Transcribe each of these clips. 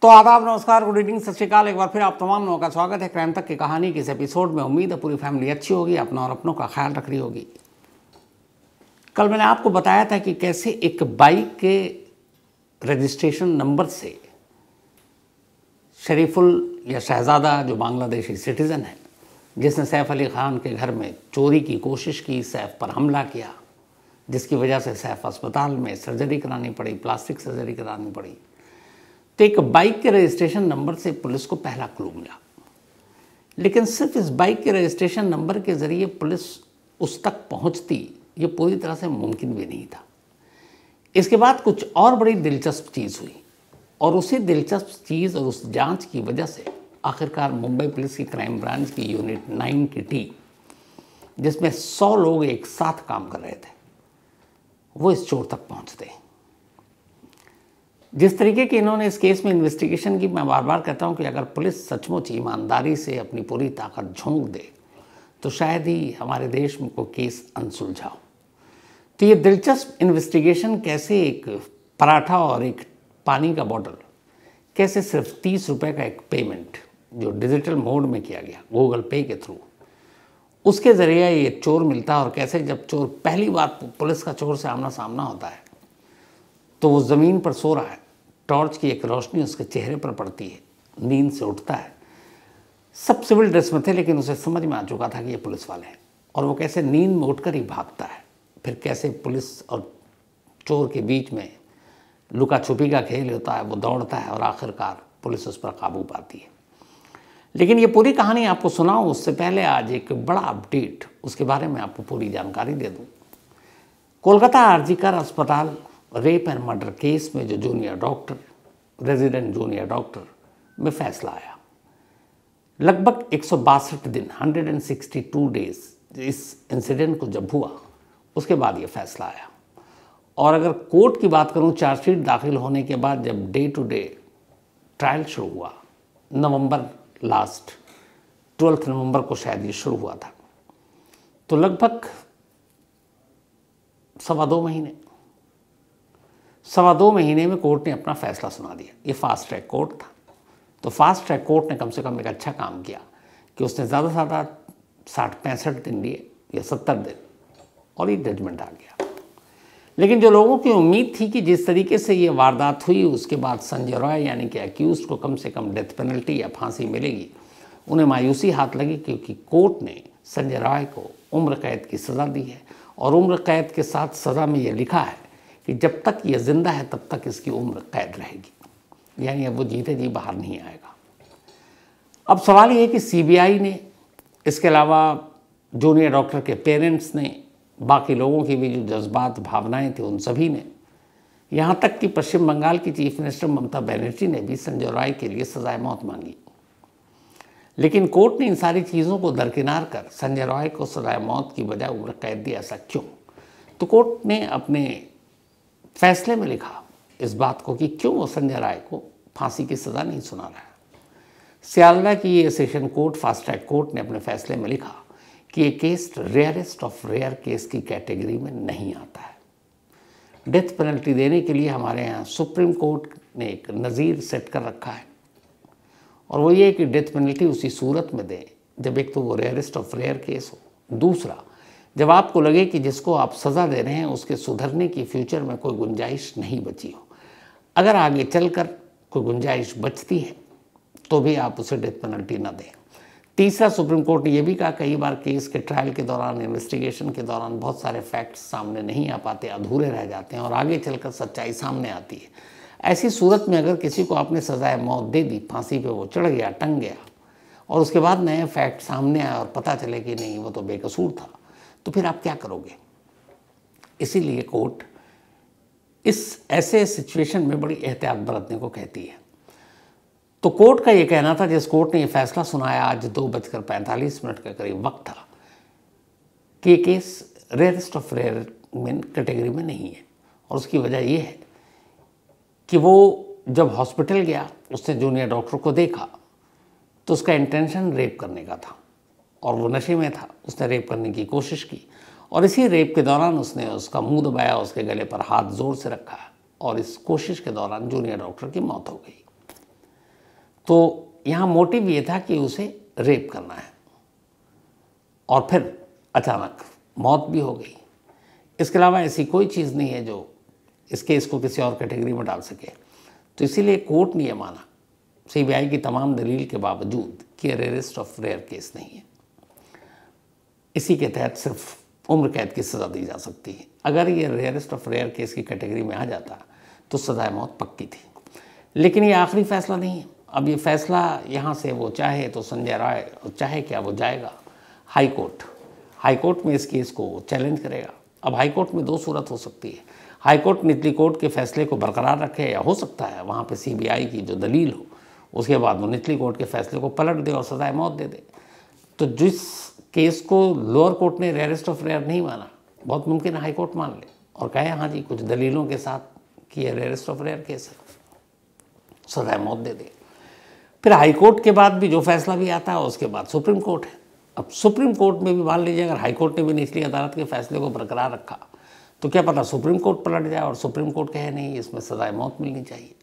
तो आदाब, नमस्कार, गुड इवनिंग, सत श्रीकाल। एक बार फिर आप तमाम लोगों का स्वागत है क्राइम तक की कहानी के इस एपिसोड में। उम्मीद है पूरी फैमिली अच्छी होगी, अपना और अपनों का ख्याल रख रही होगी। कल मैंने आपको बताया था कि कैसे एक बाइक के रजिस्ट्रेशन नंबर से शरीफुल या शहजादा, जो बांग्लादेशी सिटीज़न है, जिसने सैफ अली ख़ान के घर में चोरी की कोशिश की, सैफ पर हमला किया, जिसकी वजह से सैफ अस्पताल में सर्जरी करानी पड़ी, प्लास्टिक सर्जरी करानी पड़ी। तो एक बाइक के रजिस्ट्रेशन नंबर से पुलिस को पहला क्लू मिला, लेकिन सिर्फ इस बाइक के रजिस्ट्रेशन नंबर के ज़रिए पुलिस उस तक पहुंचती, ये पूरी तरह से मुमकिन भी नहीं था। इसके बाद कुछ और बड़ी दिलचस्प चीज़ हुई, और उसी दिलचस्प चीज़ और उस जांच की वजह से आखिरकार मुंबई पुलिस की क्राइम ब्रांच की यूनिट 9 की टीम, जिसमें 100 लोग एक साथ काम कर रहे थे, वो इस चोर तक पहुंचते हैं। जिस तरीके की इन्होंने इस केस में इन्वेस्टिगेशन की, मैं बार बार कहता हूं कि अगर पुलिस सचमुच ईमानदारी से अपनी पूरी ताकत झोंक दे तो शायद ही हमारे देश में कोई केस अनसुलझा हो। तो ये दिलचस्प इन्वेस्टिगेशन कैसे एक पराठा और एक पानी का बॉटल, कैसे सिर्फ 30 रुपये का एक पेमेंट जो डिजिटल मोड में किया गया गूगल पे के थ्रू, उसके ज़रिए ये चोर मिलता है, और कैसे जब चोर पहली बार पुलिस का चोर से आमना सामना होता है तो वो ज़मीन पर सो रहा है, टॉर्च की एक रोशनी उसके चेहरे पर पड़ती है, नींद से उठता है। सब सिविल ड्रेस में थे, लेकिन उसे समझ में आ चुका था कि ये पुलिस वाले हैं, और वो कैसे नींद में उठकर ही भागता है। फिर कैसे पुलिस और चोर के बीच में लुका छुपी का खेल होता है, वो दौड़ता है और आखिरकार पुलिस उस पर काबू पाती है। लेकिन ये पूरी कहानी आपको सुनाऊं उससे पहले आज एक बड़ा अपडेट, उसके बारे में आपको पूरी जानकारी दे दूं। कोलकाता आरजीकर अस्पताल रेप एंड मर्डर केस में जो junior doctor, resident junior doctor में फैसला आया। लगभग 162 दिन, 162 डेज इस इंसिडेंट को जब हुआ, उसके बाद ये फैसला आया। और अगर कोर्ट की बात करूं, चार्जशीट दाखिल होने के बाद जब डे टू डे ट्रायल शुरू हुआ, नवंबर लास्ट 12 नवंबर को शायद ये शुरू हुआ था, तो लगभग सवा दो महीने में कोर्ट ने अपना फैसला सुना दिया। ये फास्ट ट्रैक कोर्ट था, तो फास्ट ट्रैक कोर्ट ने कम से कम एक अच्छा काम किया कि उसने ज़्यादा से ज़्यादा 60-65 दिन लिए या 70 दिन, और ये जजमेंट आ गया। लेकिन जो लोगों की उम्मीद थी कि जिस तरीके से ये वारदात हुई, उसके बाद संजय रॉय यानी कि अक्यूज्ड को कम से कम डेथ पेनल्टी या फांसी मिलेगी, उन्हें मायूसी हाथ लगी, क्योंकि कोर्ट ने संजय रॉय को उम्र कैद की सज़ा दी है, और उम्र कैद के साथ सज़ा में ये लिखा है कि जब तक ये जिंदा है तब तक इसकी उम्र कैद रहेगी, यानी अब वो जीते जी बाहर नहीं आएगा। अब सवाल ये है कि सीबीआई ने, इसके अलावा जूनियर डॉक्टर के पेरेंट्स ने, बाकी लोगों की भी जो जज्बात भावनाएं थी उन सभी ने, यहाँ तक कि पश्चिम बंगाल की चीफ मिनिस्टर ममता बनर्जी ने भी संजय रॉय के लिए सजाए मौत मांगी। लेकिन कोर्ट ने इन सारी चीज़ों को दरकिनार कर संजय रॉय को सजाए मौत की बजाय उम्र कैद दी। ऐसा क्यों? तो कोर्ट ने अपने फैसले में लिखा इस बात को कि क्यों वो संजय राय को फांसी की सज़ा नहीं सुना रहा है। सियालदा की ये session court, fast track court ने अपने फैसले में लिखा कि ये case rarest of rare case की कैटेगरी में नहीं आता है। डेथ पेनल्टी देने के लिए हमारे यहाँ सुप्रीम कोर्ट ने एक नज़ीर सेट कर रखा है, और वो ये कि डेथ पेनल्टी उसी सूरत में दें जब एक तो वो रेयरेस्ट ऑफ रेयर केस हो, दूसरा जब आपको लगे कि जिसको आप सज़ा दे रहे हैं उसके सुधरने की फ्यूचर में कोई गुंजाइश नहीं बची हो। अगर आगे चलकर कोई गुंजाइश बचती है तो भी आप उसे डेथ पेनल्टी ना दें। तीसरा, सुप्रीम कोर्ट ने यह भी कहा, कई बार केस के ट्रायल के दौरान, इन्वेस्टिगेशन के दौरान बहुत सारे फैक्ट्स सामने नहीं आ पाते, अधूरे रह जाते हैं, और आगे चलकर सच्चाई सामने आती है। ऐसी सूरत में अगर किसी को आपने सजाए मौत दे दी, फांसी पे वो चढ़ गया, टंग गया, और उसके बाद नए फैक्ट सामने आए और पता चले कि नहीं वो तो बेकसूर था, तो फिर आप क्या करोगे? इसीलिए कोर्ट इस ऐसे सिचुएशन में बड़ी एहतियात बरतने को कहती है। तो कोर्ट का ये कहना था, जिस कोर्ट ने ये फैसला सुनाया, आज 2:45 के करीब वक्त था, कि ये case rarest of rare category में नहीं है। और उसकी वजह ये है कि वो जब हॉस्पिटल गया, उसने जूनियर डॉक्टर को देखा तो उसका इंटेंशन रेप करने का था, और वो नशे में था। उसने रेप करने की कोशिश की, और इसी रेप के दौरान उसने उसका मुंह दबाया, उसके गले पर हाथ जोर से रखा, और इस कोशिश के दौरान जूनियर डॉक्टर की मौत हो गई। तो यहाँ मोटिव ये था कि उसे रेप करना है, और फिर अचानक मौत भी हो गई। इसके अलावा ऐसी कोई चीज़ नहीं है जो इस केस को किसी और कैटेगरी में डाल सके। तो इसीलिए कोर्ट ने यह माना सीबीआई की तमाम दलील के बावजूद कि रेयरेस्ट ऑफ रेयर केस नहीं है। इसी के तहत सिर्फ उम्र कैद की सज़ा दी जा सकती है। अगर ये रेयरेस्ट ऑफ रेयर केस की कैटेगरी में आ जाता तो सज़ाए मौत पक्की थी। लेकिन ये आखिरी फैसला नहीं है। अब ये फैसला यहाँ से वो चाहे तो संजय राय, और चाहे क्या वो जाएगा हाई कोर्ट। हाई कोर्ट में इस केस को चैलेंज करेगा। अब हाई कोर्ट में दो सूरत हो सकती है। हाई कोर्ट निचली कोर्ट के फैसले को बरकरार रखे, या हो सकता है वहाँ पे सीबीआई की जो दलील हो उसके बाद वो निचली कोर्ट के फैसले को पलट दे और सजाए मौत दे दे। तो जिस केस को लोअर कोर्ट ने रेयरेस्ट ऑफ रेयर नहीं माना, बहुत मुमकिन है हाई कोर्ट मान ले और कहे हाँ जी कुछ दलीलों के साथ कि ये रेयरेस्ट ऑफ रेयर केस है, सजाए मौत दे दे। फिर हाई कोर्ट के बाद भी जो फैसला भी आता है उसके बाद सुप्रीम कोर्ट है। अब सुप्रीम कोर्ट में भी मान लीजिए अगर हाई कोर्ट ने भी निचली अदालत के फैसले को बरकरार रखा तो क्या पता सुप्रीम कोर्ट पलट जाए और सुप्रीम कोर्ट कहे नहीं इसमें सजाए मौत मिलनी चाहिए,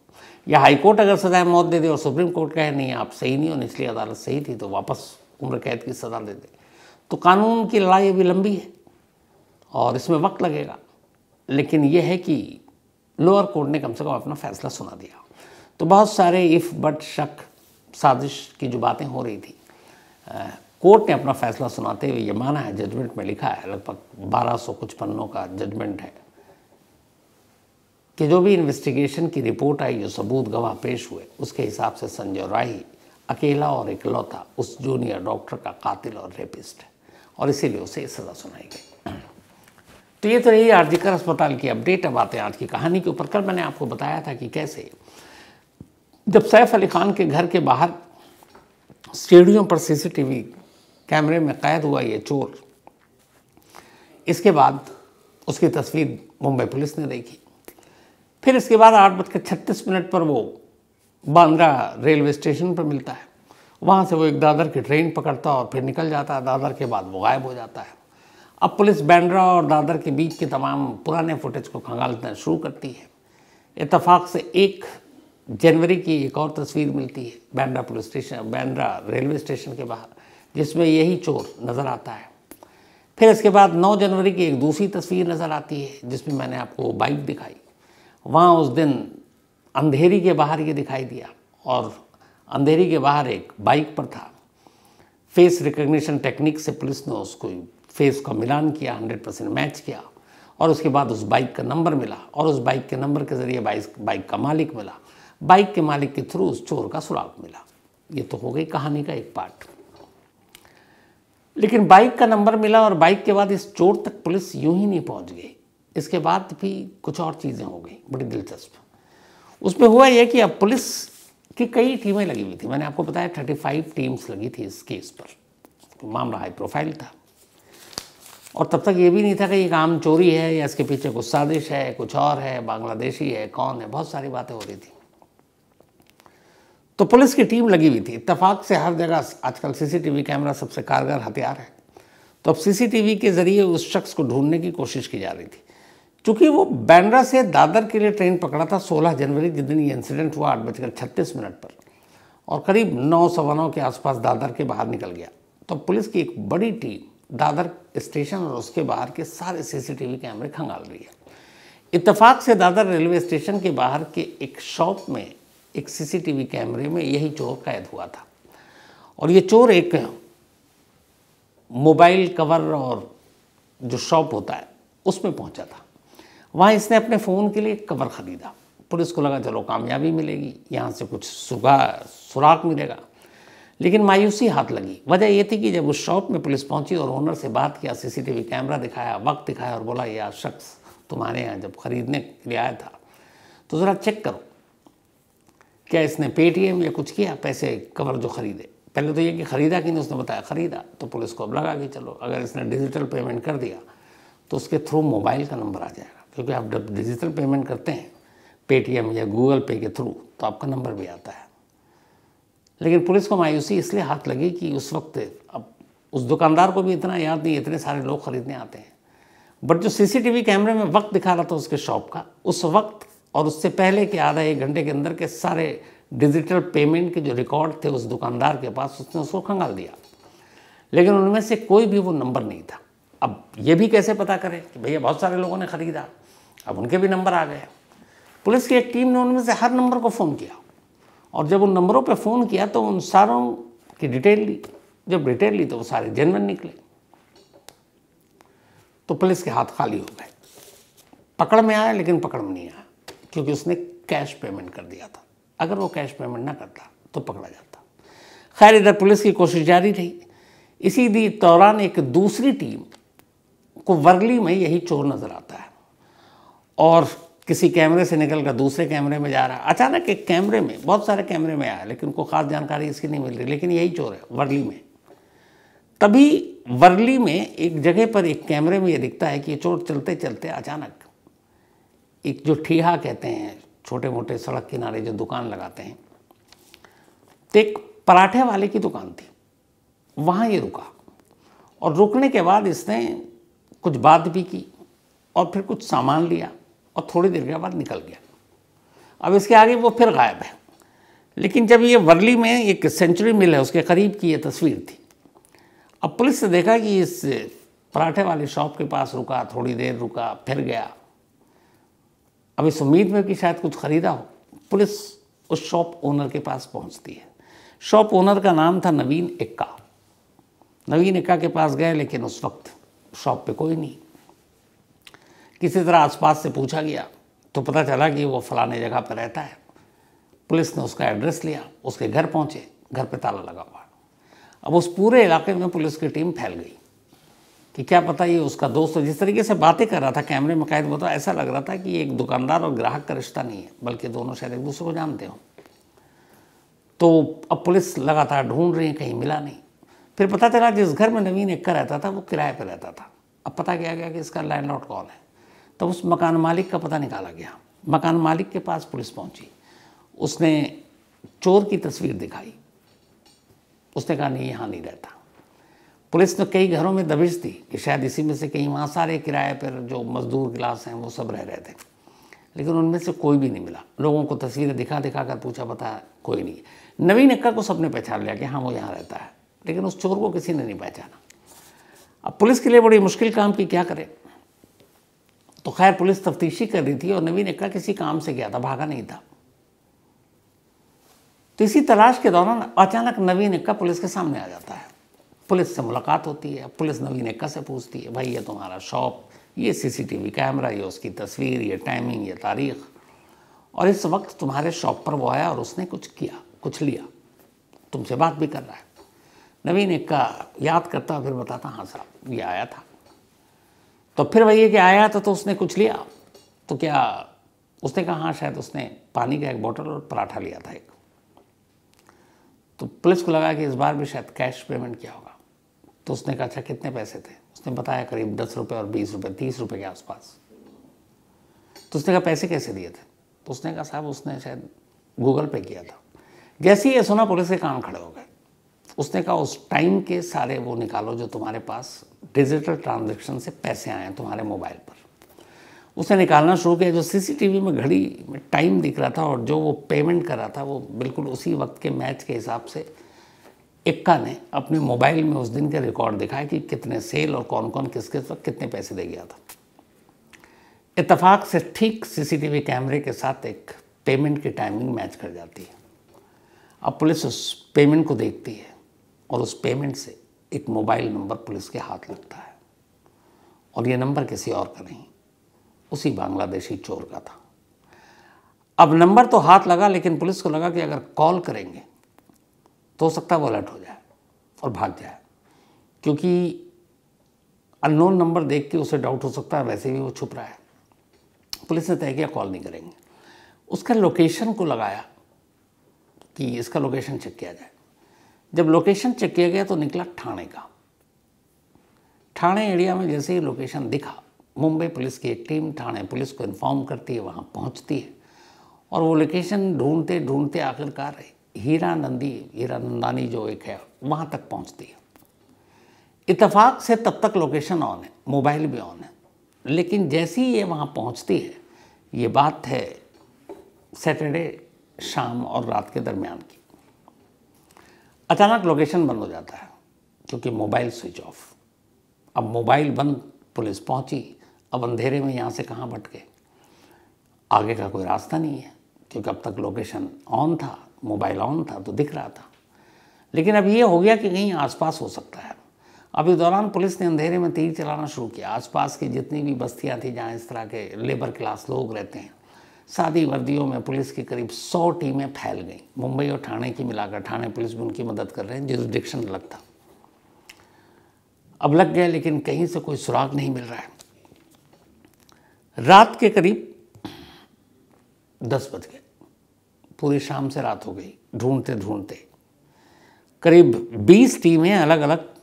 या हाई कोर्ट अगर सजाए मौत दे दे और सुप्रीम कोर्ट कहे नहीं आप सही नहीं हो, निचली अदालत सही थी, तो वापस उम्र कैद की सज़ा दे दे। तो कानून की लड़ाई अभी लंबी है और इसमें वक्त लगेगा। लेकिन यह है कि लोअर कोर्ट ने कम से कम अपना फैसला सुना दिया। तो बहुत सारे इफ़ बट शक साजिश की जो बातें हो रही थी, कोर्ट ने अपना फैसला सुनाते हुए ये माना है, जजमेंट में लिखा है, लगभग 1200 कुछ पन्नों का जजमेंट है, कि जो भी इन्वेस्टिगेशन की रिपोर्ट आई, जो सबूत गवाह पेश हुए, उसके हिसाब से संजय राय अकेला और इकलौता उस जूनियर डॉक्टर का कातिल और रेपिस्ट है, और इसीलिए उसे सज़ा सुनाई गई। तो ये तो रही आरजीकर अस्पताल की अपडेट। अब आते हैं आज की कहानी के ऊपर। कल मैंने आपको बताया था कि कैसे जब सैफ अली खान के घर के बाहर स्टेडियम पर सीसीटीवी कैमरे में कैद हुआ ये चोर, इसके बाद उसकी तस्वीर मुंबई पुलिस ने देखी। फिर इसके बाद 8:36 पर वो बांद्रा रेलवे स्टेशन पर मिलता है। वहाँ से वो एक दादर की ट्रेन पकड़ता है और फिर निकल जाता है। दादर के बाद वो गायब हो जाता है। अब पुलिस बांद्रा और दादर के बीच के तमाम पुराने फुटेज को खंगालना शुरू करती है। इत्तेफाक से 1 जनवरी की एक और तस्वीर मिलती है Bandra police station, Bandra railway station के बाहर, जिसमें यही चोर नज़र आता है। फिर इसके बाद 9 जनवरी की एक दूसरी तस्वीर नज़र आती है जिसमें मैंने आपको बाइक दिखाई। वहाँ उस दिन अंधेरी के बाहर ये दिखाई दिया, और अंधेरी के बाहर एक बाइक पर था। फेस रिकग्निशन टेक्निक से पुलिस ने उसको फेस का मिलान किया, 100% मैच किया, और उसके बाद उस बाइक का नंबर मिला, और उस बाइक के नंबर के ज़रिए बाइक का मालिक मिला। बाइक के मालिक के थ्रू उस चोर का सुराग मिला। ये तो हो गई कहानी का एक पार्ट। लेकिन बाइक का नंबर मिला और बाइक के बाद इस चोर तक पुलिस यूं ही नहीं पहुंच गई। इसके बाद भी कुछ और चीज़ें हो गई बड़ी दिलचस्प। उसमें हुआ यह कि अब पुलिस की कई टीमें लगी हुई थी। मैंने आपको बताया 35 टीम्स लगी थी इस केस पर। मामला हाई प्रोफाइल था, और तब तक ये भी नहीं था कि ये काम चोरी है या इसके पीछे कुछ साजिश है, कुछ और है, बांग्लादेशी है, कौन है, बहुत सारी बातें हो रही थी। तो पुलिस की टीम लगी हुई थी। इत्तेफाक से हर जगह आजकल सीसीटीवी कैमरा सबसे कारगर हथियार है। तो अब सीसीटीवी के ज़रिए उस शख्स को ढूंढने की कोशिश की जा रही थी। चूँकि वो बांद्रा से दादर के लिए ट्रेन पकड़ा था 16 जनवरी, जिस दिन ये इंसिडेंट हुआ 8:36 पर, और करीब 9 सवा 9 के आसपास दादर के बाहर निकल गया। तो पुलिस की एक बड़ी टीम दादर स्टेशन और उसके बाहर के सारे सीसीटीवी कैमरे खंगाल रही है। इत्तेफाक से दादर रेलवे स्टेशन के बाहर के एक शॉप में एक सीसीटीवी कैमरे में यही चोर कैद हुआ था, और ये चोर एक मोबाइल कवर और जो शॉप होता है उसमें पहुंचा था। वहाँ इसने अपने फ़ोन के लिए एक कवर ख़रीदा। पुलिस को लगा चलो कामयाबी मिलेगी, यहाँ से कुछ सुराग मिलेगा। लेकिन मायूसी हाथ लगी। वजह ये थी कि जब उस शॉप में पुलिस पहुंची और ओनर से बात किया, सीसीटीवी कैमरा दिखाया, वक्त दिखाया और बोला यह शख्स तुम्हारे यहाँ जब ख़रीदने के लिए आया था तो ज़रा चेक करो क्या इसने पेटीएम या कुछ किया पैसे कवर जो ख़रीदे। पहले तो ये कि ख़रीदा कि नहीं, उसने बताया ख़रीदा। तो पुलिस को अब लगा कि चलो अगर इसने डिजिटल पेमेंट कर दिया तो उसके थ्रू मोबाइल का नंबर आ जाएगा, क्योंकि आप जब डिजिटल पेमेंट करते हैं पेटीएम या गूगल पे के थ्रू तो आपका नंबर भी आता है। लेकिन पुलिस को मायूसी इसलिए हाथ लगी कि उस वक्त अब उस दुकानदार को भी इतना याद नहीं, इतने सारे लोग ख़रीदने आते हैं। बट जो सीसीटीवी कैमरे में वक्त दिखा रहा था उसके शॉप का, उस वक्त और उससे पहले के आधा 1 घंटे के अंदर के सारे डिजिटल पेमेंट के जो रिकॉर्ड थे उस दुकानदार के पास, उसने उसको खंगाल दिया, लेकिन उनमें से कोई भी वो नंबर नहीं था। अब ये भी कैसे पता करें कि भैया बहुत सारे लोगों ने ख़रीदा, अब उनके भी नंबर आ गए। पुलिस की एक टीम ने उनमें से हर नंबर को फ़ोन किया, और जब उन नंबरों पे फ़ोन किया तो उन सारों की डिटेल ली। जब डिटेल ली तो वो सारे जेन्युइन निकले। तो पुलिस के हाथ खाली हो गए। पकड़ में आया, लेकिन पकड़ में नहीं आया, क्योंकि उसने कैश पेमेंट कर दिया था। अगर वो कैश पेमेंट ना करता तो पकड़ा जाता। खैर, इधर पुलिस की कोशिश जारी रही। इसी दौरान एक दूसरी टीम को वर्ली में यही चोर नज़र आता है, और किसी कैमरे से निकल कर दूसरे कैमरे में जा रहा है। अचानक एक कैमरे में, बहुत सारे कैमरे में आया, लेकिन कोई ख़ास जानकारी इसकी नहीं मिल रही, लेकिन यही चोर है वर्ली में। तभी वर्ली में एक जगह पर एक कैमरे में ये दिखता है कि ये चोर चलते चलते अचानक एक जो ठीहा कहते हैं, छोटे मोटे सड़क किनारे जो दुकान लगाते हैं, तो एक पराठे वाले की दुकान थी, वहाँ ये रुका, और रुकने के बाद इसने कुछ बात भी की और फिर कुछ सामान लिया और थोड़ी देर के बाद निकल गया। अब इसके आगे वो फिर गायब है। लेकिन जब ये वर्ली में एक सेंचुरी मिल है, उसके करीब की ये तस्वीर थी। अब पुलिस ने देखा कि इस पराठे वाली शॉप के पास रुका, थोड़ी देर रुका, फिर गया। अब इस उम्मीद में कि शायद कुछ ख़रीदा हो, पुलिस उस शॉप ओनर के पास पहुंचती है। शॉप ओनर का नाम था नवीन एक्का। नवीन एक्का के पास गए, लेकिन उस वक्त शॉप पे कोई नहीं। किसी तरह आसपास से पूछा गया तो पता चला कि वो फलाने जगह पर रहता है। पुलिस ने उसका एड्रेस लिया, उसके घर पहुंचे, घर पे ताला लगा हुआ। अब उस पूरे इलाके में पुलिस की टीम फैल गई कि क्या पता ये उसका दोस्त। जिस तरीके से बातें कर रहा था कैमरे में कैद, वो तो ऐसा लग रहा था कि एक दुकानदार और ग्राहक का रिश्ता नहीं है, बल्कि दोनों शायद एक दूसरे को जानते हो। तो अब पुलिस लगातार ढूंढ रही है, कहीं मिला नहीं। फिर पता चला जिस घर में नवीन एक्का रहता था वो किराए पर रहता था। अब पता किया गया कि इसका लैंडलॉर्ड कौन है। तब उस मकान मालिक का पता निकाला गया। मकान मालिक के पास पुलिस पहुंची, उसने चोर की तस्वीर दिखाई। उसने कहा नहीं, यहाँ नहीं रहता। पुलिस ने कई घरों में दबिश दी कि शायद इसी में से कहीं, वहाँ सारे किराए पर जो मजदूर क्लास हैं वो सब रह रहे थे, लेकिन उनमें से कोई भी नहीं मिला। लोगों को तस्वीरें दिखा दिखा कर पूछा, पता कोई नहीं। नवीन एक्का को सबने पहचान लिया कि हाँ वो यहाँ रहता है, लेकिन उस चोर को किसी ने नहीं पहचाना। अब पुलिस के लिए बड़ी मुश्किल काम की, क्या करे। तो खैर पुलिस तफ्तीशी कर रही थी और नवीन एक्का किसी काम से गया था, भागा नहीं था। तो इसी तलाश के दौरान अचानक नवीन एक्का पुलिस के सामने आ जाता है। पुलिस से मुलाकात होती है। पुलिस नवीन एक्का से पूछती है, भाई ये तुम्हारा शॉप, ये सीसीटीवी कैमरा, ये उसकी तस्वीर, ये टाइमिंग, ये तारीख, और इस वक्त तुम्हारे शॉप पर वो आया और उसने कुछ किया, कुछ लिया, तुमसे बात भी कर रहा है। नवीन एक्का याद करता, फिर बताता, हाँ साहब ये आया था। तो फिर वही है कि आया था तो उसने कुछ लिया, तो क्या? उसने कहा हाँ शायद उसने पानी का एक बोतल और पराठा लिया था एक। तो पुलिस को लगा कि इस बार भी शायद कैश पेमेंट किया होगा। तो उसने कहा अच्छा कितने पैसे थे? उसने बताया करीब 10 रुपये और 20 रुपये, 30 रुपये के आसपास। तो उसने कहा पैसे कैसे दिए थे? तो उसने कहा साहब उसने शायद गूगल पे किया था। जैसे ही ये सुना पुलिस के कान खड़े हो गए। उसने कहा उस टाइम के सारे वो निकालो जो तुम्हारे पास डिजिटल ट्रांजैक्शन से पैसे आए हैं तुम्हारे मोबाइल पर। उसने निकालना शुरू किया। जो सीसीटीवी में घड़ी में टाइम दिख रहा था और जो वो पेमेंट कर रहा था वो बिल्कुल उसी वक्त के मैच के हिसाब से एक्का ने अपने मोबाइल में उस दिन के रिकॉर्ड दिखाए कि कितने सेल और कौन कौन किस किस वक्त कितने पैसे दे गया था। इत्तेफाक से ठीक सीसीटीवी कैमरे के साथ एक पेमेंट की टाइमिंग मैच कर जाती है। अब पुलिस उस पेमेंट को देखती है और उस पेमेंट से एक मोबाइल नंबर पुलिस के हाथ लगता है, और ये नंबर किसी और का नहीं, उसी बांग्लादेशी चोर का था। अब नंबर तो हाथ लगा, लेकिन पुलिस को लगा कि अगर कॉल करेंगे तो हो सकता है वो अलर्ट हो जाए और भाग जाए, क्योंकि अननोन नंबर देख के उसे डाउट हो सकता है, वैसे भी वो छुप रहा है। पुलिस ने तय किया कॉल नहीं करेंगे। उसका लोकेशन को लगाया कि इसका लोकेशन चेक किया जाए। जब लोकेशन चेक किया गया तो निकला ठाणे का। ठाणे एरिया में जैसे ही लोकेशन दिखा, मुंबई पुलिस की एक टीम ठाणे पुलिस को इन्फॉर्म करती है, वहाँ पहुँचती है और वो लोकेशन ढूंढते ढूंढते आखिरकार हीरा नंदानी जो एक है वहाँ तक पहुँचती है। इत्तेफाक से तब तक लोकेशन ऑन है, मोबाइल भी ऑन है, लेकिन जैसे ही ये वहाँ पहुँचती है, ये बात है सैटरडे शाम और रात के दरमियान की। अचानक लोकेशन बंद हो जाता है क्योंकि मोबाइल स्विच ऑफ। अब मोबाइल बंद, पुलिस पहुंची, अब अंधेरे में यहाँ से कहाँ भटके, आगे का कोई रास्ता नहीं है क्योंकि अब तक लोकेशन ऑन था, मोबाइल ऑन था तो दिख रहा था। लेकिन अब ये हो गया कि कहीं आसपास हो सकता है। अब इस दौरान पुलिस ने अंधेरे में तीर चलाना शुरू किया। आसपास की जितनी भी बस्तियां थी जहां इस तरह के लेबर क्लास लोग रहते हैं, सादी वर्दियों में पुलिस की करीब 100 टीमें फैल गईं। मुंबई और ठाणे की मिलाकर, ठाणे पुलिस भी उनकी मदद कर रहे हैं, जुरिसडिक्शन अलग था। अब लग गया लेकिन कहीं से कोई सुराग नहीं मिल रहा है। रात के करीब 10 बज गए, पूरी शाम से रात हो गई। ढूंढते ढूंढते करीब 20 टीमें अलग अलग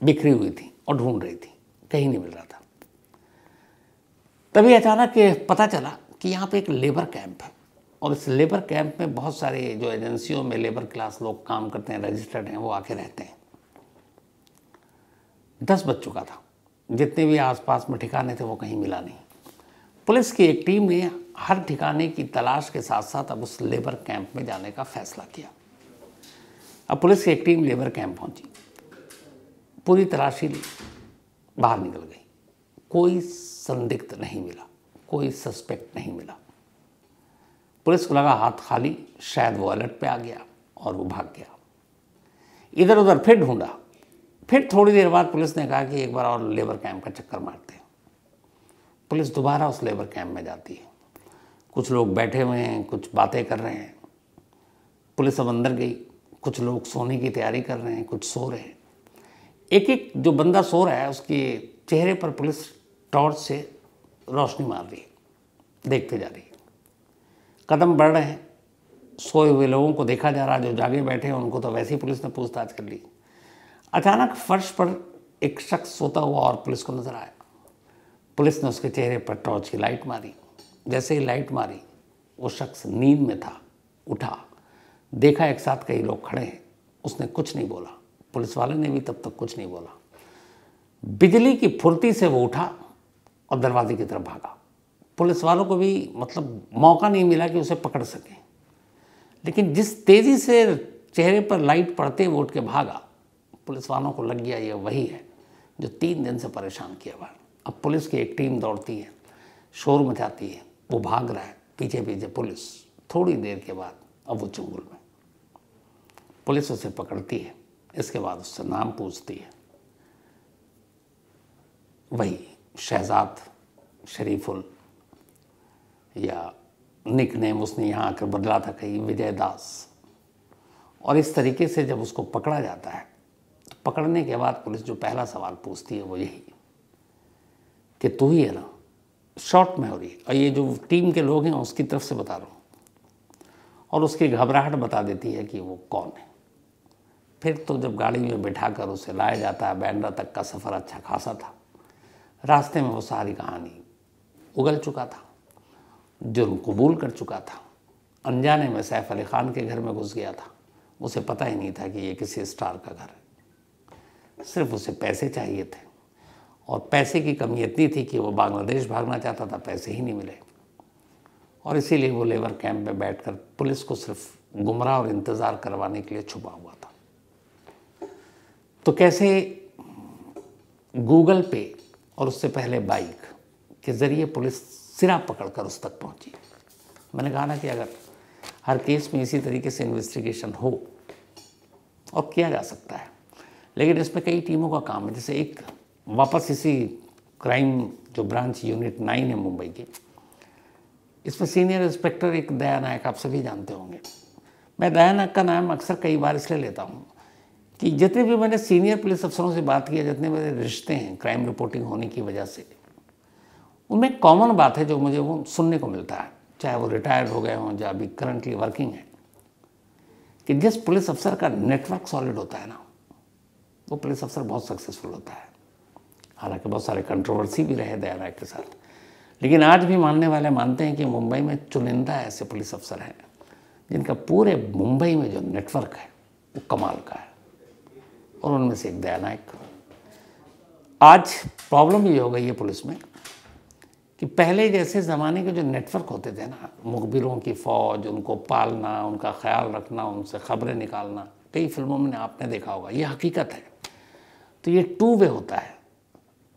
बिखरी हुई थी और ढूंढ रही थी, कहीं नहीं मिल रहा था। तभी अचानक पता चला कि यहाँ पे एक लेबर कैंप है और इस लेबर कैंप में बहुत सारे जो एजेंसियों में लेबर क्लास लोग काम करते हैं, रजिस्टर्ड हैं, वो आके रहते हैं। 10 बज चुका था, जितने भी आसपास में ठिकाने थे वो कहीं मिला नहीं। पुलिस की एक टीम ने हर ठिकाने की तलाश के साथ साथ अब उस लेबर कैंप में जाने का फैसला किया। अब पुलिस की एक टीम लेबर कैंप पहुंची, पूरी तलाशी ली, बाहर निकल गई। कोई संदिग्ध नहीं मिला, कोई सस्पेक्ट नहीं मिला। पुलिस को लगा हाथ खाली, शायद वो अलर्ट पे आ गया और वो भाग गया। इधर उधर फिर ढूंढा। फिर थोड़ी देर बाद पुलिस ने कहा कि एक बार और लेबर कैंप का चक्कर मारते हैं। पुलिस दोबारा उस लेबर कैंप में जाती है। कुछ लोग बैठे हुए हैं, कुछ बातें कर रहे हैं। पुलिस अब अंदर गई। कुछ लोग सोने की तैयारी कर रहे हैं, कुछ सो रहे हैं। एक एक जो बंदा सो रहा है उसके चेहरे पर पुलिस टॉर्च से रोशनी मार रही है, देखते जा रही है। कदम बढ़ रहे हैं, सोए हुए लोगों को देखा जा रहा है, जो जागे बैठे हैं उनको तो वैसे ही पुलिस ने पूछताछ कर ली। अचानक फर्श पर एक शख्स सोता हुआ और पुलिस को नजर आया। पुलिस ने उसके चेहरे पर टॉर्च की लाइट मारी। जैसे ही लाइट मारी, वो शख्स नींद में था, उठा, देखा एक साथ कई लोग खड़े हैं। उसने कुछ नहीं बोला, पुलिस वाले ने भी तब तक कुछ नहीं बोला। बिजली की फुर्ती से वो उठा और दरवाजे की तरफ भागा। पुलिस वालों को भी मतलब मौका नहीं मिला कि उसे पकड़ सकें, लेकिन जिस तेज़ी से चेहरे पर लाइट पड़ते वो उठ के भागा, पुलिस वालों को लग गया ये वही है जो 3 दिन से परेशान किया हुआ। अब पुलिस की एक टीम दौड़ती है, शोर मचाती है, वो भाग रहा है, पीछे पीछे पुलिस। थोड़ी देर के बाद अब वो चुंगल में। पुलिस उसे पकड़ती है, इसके बाद उससे नाम पूछती है। वही शहजाद, शरीफुल, या निक नेम उसने यहाँ आकर बदला था कहीं, विजय दास। और इस तरीके से जब उसको पकड़ा जाता है तो पकड़ने के बाद पुलिस जो पहला सवाल पूछती है वो यही कि तू ही है ना। शॉर्ट में हो रही है और ये जो टीम के लोग हैं उसकी तरफ से बता रहा हूँ, और उसकी घबराहट बता देती है कि वो कौन है। फिर तो जब गाड़ी में बिठाकर उसे लाया जाता है, बांद्रा तक का सफ़र अच्छा खासा था। रास्ते में वो सारी कहानी उगल चुका था, जुर्म कबूल कर चुका था, अनजाने में सैफ अली खान के घर में घुस गया था। उसे पता ही नहीं था कि ये किसी स्टार का घर है। सिर्फ उसे पैसे चाहिए थे और पैसे की कमी इतनी थी कि वो बांग्लादेश भागना चाहता था, पैसे ही नहीं मिले। और इसीलिए वो लेबर कैंप में बैठकर पुलिस को सिर्फ गुमराह और इंतज़ार करवाने के लिए छुपा हुआ था। तो कैसे गूगल पे और उससे पहले बाइक के ज़रिए पुलिस सिरा पकड़कर उस तक पहुंची। मैंने कहा ना कि अगर हर केस में इसी तरीके से इन्वेस्टिगेशन हो और किया जा सकता है, लेकिन इसमें कई टीमों का काम है। जैसे एक वापस इसी क्राइम जो ब्रांच यूनिट 9 है मुंबई की, इसमें सीनियर इंस्पेक्टर एक दया नायक, आप सभी जानते होंगे। मैं दया नायक का नाम अक्सर कई बार इसलिए लेता हूँ कि जितने भी मैंने सीनियर पुलिस अफसरों से बात किया, जितने मेरे रिश्ते हैं क्राइम रिपोर्टिंग होने की वजह से, उनमें कॉमन बात है जो मुझे वो सुनने को मिलता है, चाहे वो रिटायर्ड हो गए हों या अभी करंटली वर्किंग है, कि जिस पुलिस अफसर का नेटवर्क सॉलिड होता है ना, वो पुलिस अफसर बहुत सक्सेसफुल होता है। हालांकि बहुत सारे कंट्रोवर्सी भी रहे दया नायक के साथ, लेकिन आज भी मानने वाले मानते हैं कि मुंबई में चुनिंदा ऐसे पुलिस अफसर हैं जिनका पूरे मुंबई में जो नेटवर्क है वो कमाल का है, और उनमें से एक दया नायक। आज प्रॉब्लम ये हो गई है पुलिस में कि पहले जैसे ज़माने के जो नेटवर्क होते थे ना, मुखबिरों की फ़ौज, उनको पालना, उनका ख्याल रखना, उनसे ख़बरें निकालना, कई फिल्मों में आपने देखा होगा, ये हकीकत है। तो ये टू वे होता है।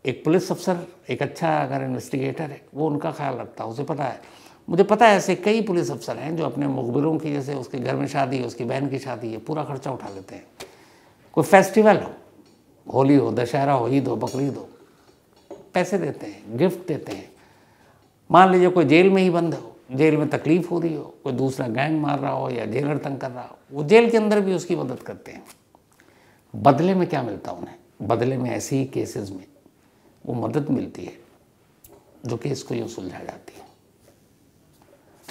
एक पुलिस अफसर, एक अच्छा अगर इन्वेस्टिगेटर है, वो उनका ख्याल रखता है, उसे पता है। मुझे पता है ऐसे कई पुलिस अफसर हैं जो अपने मुखबिरों की, जैसे उसके घर में शादी है, उसकी बहन की शादी है, पूरा खर्चा उठा लेते हैं। कोई फेस्टिवल हो, होली हो, दशहरा हो, ईद हो, बकरीद हो, पैसे देते हैं, गिफ्ट देते हैं। मान लीजिए कोई जेल में ही बंद हो, जेल में तकलीफ हो रही हो, कोई दूसरा गैंग मार रहा हो या जेलर तंग कर रहा हो, वो जेल के अंदर भी उसकी मदद करते हैं। बदले में क्या मिलता उन्हें? बदले में ऐसे ही केसेस में वो मदद मिलती है जो केस को यूँ सुलझा जाती है।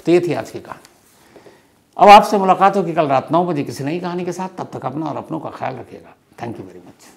तो ये थी आज की कहानी। अब आपसे मुलाकात होगी कल रात 9 बजे किसी नई कहानी के साथ। तब तक अपना और अपनों का ख्याल रखिएगा। Thank you very much.